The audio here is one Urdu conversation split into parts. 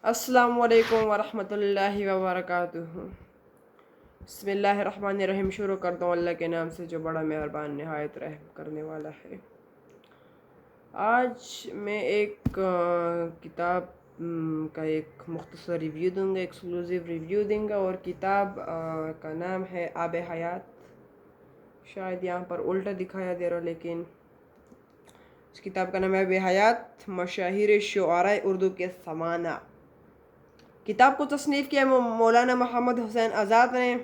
السلام علیکم ورحمۃ اللہ وبرکاتہ۔ بسم اللہ الرحمن الرحیم۔ شروع کرتا ہوں اللہ کے نام سے جو بڑا مہربان نہایت رحم کرنے والا ہے۔ آج میں ایک کتاب کا ایک مختصر ریویو دوں گا، ایکسکلوزیو ریویو دوں گا، اور کتاب کا نام ہے آب حیات۔ شاید یہاں پر الٹا دکھایا دے رہا، لیکن اس کتاب کا نام ہے آب حیات، مشاہیر شعراء اردو کے سمانہ۔ کتاب کو تصنیف کیا مولانا محمد حسین آزاد نے۔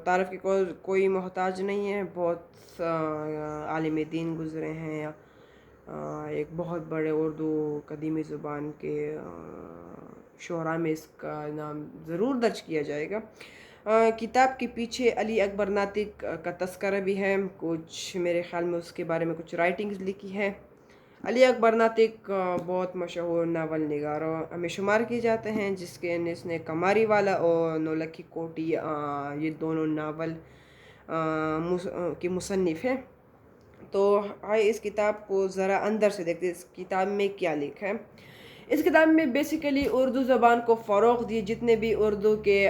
تعارف کی کوئی محتاج نہیں ہے، بہت عالم دین گزرے ہیں، ایک بہت بڑے اردو قدیمی زبان کے شعراء میں اس کا نام ضرور درج کیا جائے گا۔ کتاب کے پیچھے علی اکبر ناطق کا تذکرہ بھی ہے، کچھ میرے خیال میں اس کے بارے میں کچھ رائٹنگز لکھی ہے۔ علی اکبر ناطق بہت مشہور ناول نگاروں میں شمار کیے جاتے ہیں، اس نے کماری والا اور نولکھی کوٹی یہ دونوں ناول کی مصنف ہے۔ تو اس کتاب کو ذرا اندر سے دیکھتے ہیں، اس کتاب میں کیا لکھا ہے۔ اس کتاب میں بیسیکلی اردو زبان کو فروغ دی، جتنے بھی اردو کے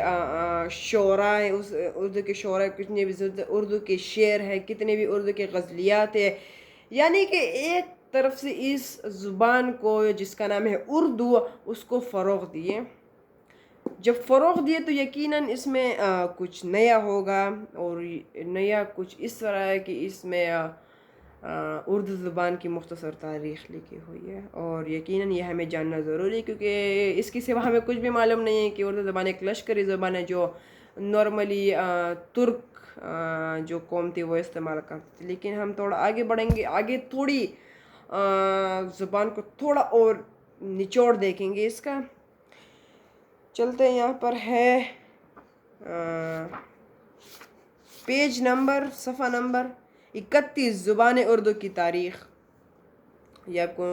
شعراء ہیں، اردو کے شعراء، کتنے بھی اردو کے شعر ہیں، کتنے بھی اردو کے غزلیات ہیں، یعنی کہ ایک طرف سے اس زبان کو جس کا نام ہے اردو، اس کو فروغ دیے۔ جب فروغ دیے تو یقیناً اس میں کچھ نیا ہوگا، اور نیا کچھ اس طرح ہے کہ اس میں اردو زبان کی مختصر تاریخ لکھی ہوئی ہے، اور یقیناً یہ ہمیں جاننا ضروری ہے، کیونکہ اس کی سوا ہمیں کچھ بھی معلوم نہیں ہے کہ اردو زبان ایک لشکری زبان ہے جو نارملی ترک جو قوم تھی وہ استعمال کرتی تھی۔ لیکن ہم تھوڑا آگے بڑھیں گے، آگے تھوڑی زبان کو تھوڑا اور نچوڑ دیکھیں گے اس کا۔ چلتے ہیں، یہاں پر ہے پیج نمبر، صفحہ نمبر 31، زبان اردو کی تاریخ۔ یہ آپ کو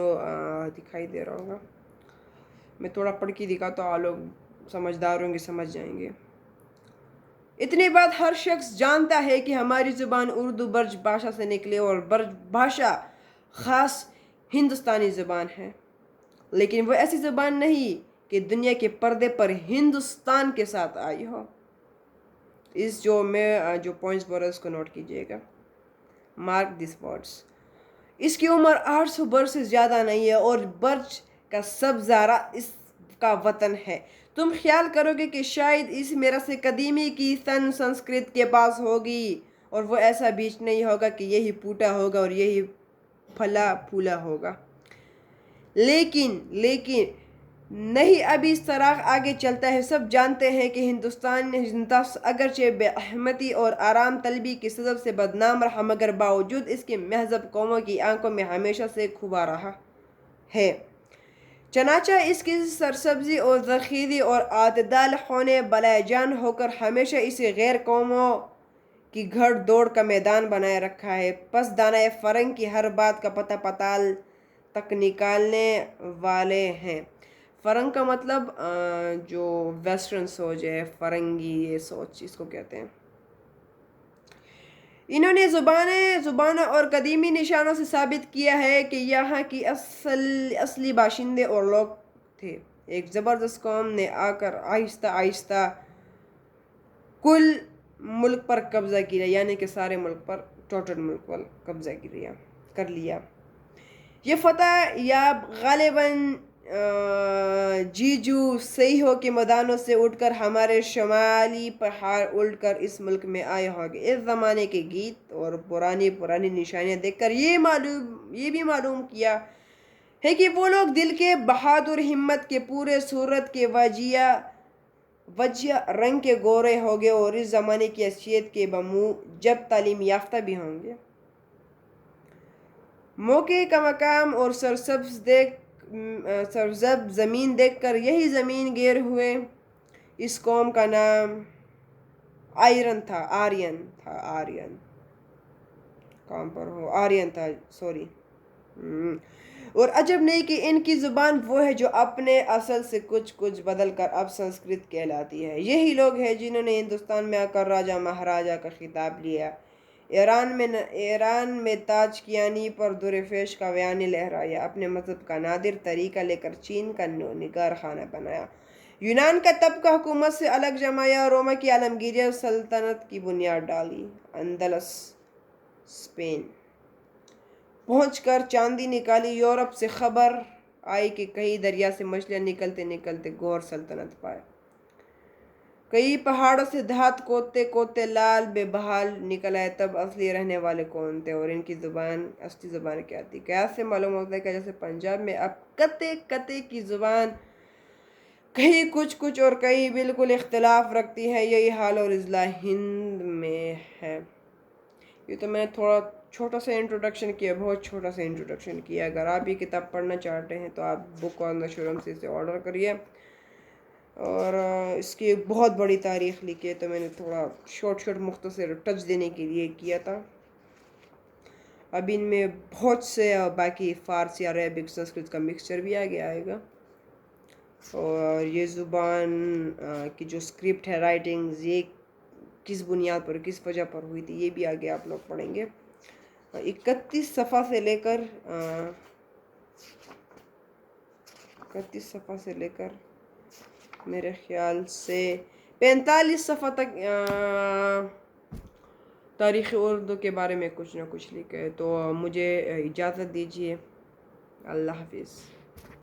دکھائی دے رہا ہوگا، میں تھوڑا پڑھ کے دکھاتا ہوں، آپ لوگ سمجھدار ہوں گے، سمجھ جائیں گے۔ اتنی بات ہر شخص جانتا ہے کہ ہماری زبان اردو برج بھاشا سے نکلی، اور برج بھاشا خاص ہندوستانی زبان ہے، لیکن وہ ایسی زبان نہیں کہ دنیا کے پردے پر ہندوستان کے ساتھ آئی ہو۔ اس جو پوائنٹس بول رہا ہے اس کو نوٹ کیجئے گا، مارک دس ورڈز۔ اس کی عمر 800 برس سے زیادہ نہیں ہے، اور برج کا سبزارہ اس کا وطن ہے۔ تم خیال کرو گے کہ شاید اس میراث قدیمی کی سنسکرت کے پاس ہوگی، اور وہ ایسا بیچ نہیں ہوگا کہ یہی پھوٹا ہوگا اور یہی پھلا پھولا ہوگا۔ لیکن نہیں، ابھی اس طرح آگے چلتا ہے۔ سب جانتے ہیں کہ ہندوستان اگرچہ بے احمدی اور آرام طلبی کی سبب سے بدنام رہا، مگر باوجود اس کے مہذب قوموں کی آنکھوں میں ہمیشہ سے کھوبا رہا ہے۔ چنانچہ اس کی سرسبزی اور زرخیزی اور اعتدال ہونے بلائے جان ہو کر ہمیشہ اسے غیر قوموں کی گھڑ دوڑ کا میدان بنائے رکھا ہے۔ پس دانائے فرنگ کی ہر بات کا پتہ پتال تک نکالنے والے ہیں۔ فرنگ کا مطلب جو ویسٹرن سوچ ہے، فرنگی یہ سوچ اس کو کہتے ہیں۔ انہوں نے زبانوں اور قدیمی نشانوں سے ثابت کیا ہے کہ یہاں کی اصلی باشندے اور لوگ تھے۔ ایک زبردست قوم نے آ کر آہستہ آہستہ کل ملک پر قبضہ کیا، یعنی کہ سارے ملک پر، ٹوٹل ملک پر قبضہ کر لیا۔ یہ فتح یاب غالباً جیجو سیحوں کے میدانوں سے اٹھ کر ہمارے شمالی پہاڑ الٹ کر اس ملک میں آئے ہوں گے۔ اس زمانے کے گیت اور پرانی نشانیاں دیکھ کر یہ بھی معلوم کیا ہے کہ وہ لوگ دل کے بہادر، ہمت کے پورے، صورت کے وجیہ، رنگ کے گورے ہوں گے، اور اس زمانے کی حیثیت کے جب تعلیم یافتہ بھی ہوں گے۔ موقع کا مقام اور سرسبز زمین دیکھ کر یہی زمین گیر ہوئے۔ اس قوم کا نام آرین تھا، اور عجب نہیں کہ ان کی زبان وہ ہے جو اپنے اصل سے کچھ بدل کر اب سنسکرت کہلاتی ہے۔ یہی لوگ ہیں جنہوں نے ہندوستان میں آ کر راجہ مہاراجہ کا خطاب لیا۔ ایران میں تاج کیانی پر درفیش کا بیانی لہرایا، اپنے مذہب کا نادر طریقہ لے کر چین کا نگار خانہ بنایا، یونان کا طبقہ حکومت سے الگ جمایا، روما کی عالمگیریہ سلطنت کی بنیاد ڈالی، اندلس اسپین پہنچ کر چاندی نکالی، یورپ سے خبر آئی کہ کئی دریا سے مچھلیاں نکلتے نکلتے گور سلطنت پائے، کئی پہاڑوں سے دھات کوتے کوتے لال بے بحال نکل آئے، تب اصلی رہنے والے کون تھے اور ان کی اصلی زبان کیا تھی؟ قیاس سے معلوم ہوتا ہے کہ جیسے پنجاب میں اب قطع قطع کی زبان کہیں کچھ اور کہیں بالکل اختلاف رکھتی ہے، یہی حال اور اضلاع ہند میں ہے۔ یہ تو میں نے تھوڑا چھوٹا سا انٹروڈکشن کیا، بہت چھوٹا سا انٹروڈکشن کیا۔ اگر آپ یہ کتاب پڑھنا چاہتے ہیں تو آپ بک آن دا شروم سے اسے آرڈر کریے، اور اس کی ایک بہت بڑی تاریخ لکھی ہے، تو میں نے تھوڑا شارٹ مختصر ٹچ دینے کے لیے کیا تھا۔ اب ان میں بہت سے باقی فارسی، عربک، سنسکرت کا مکسچر بھی آگے آئے گا، اور یہ زبان کی جو اسکرپٹ ہے، رائٹنگز، یہ کس بنیاد پر، کس وجہ پر ہوئی تھی، یہ بھی آگے آپ لوگ پڑھیں گے۔ 31 صفحہ سے لے کر میرے خیال سے 45 صفحہ تک تاریخ اردو کے بارے میں کچھ نہ کچھ لکھا ہے۔ تو مجھے اجازت دیجیے، اللہ حافظ۔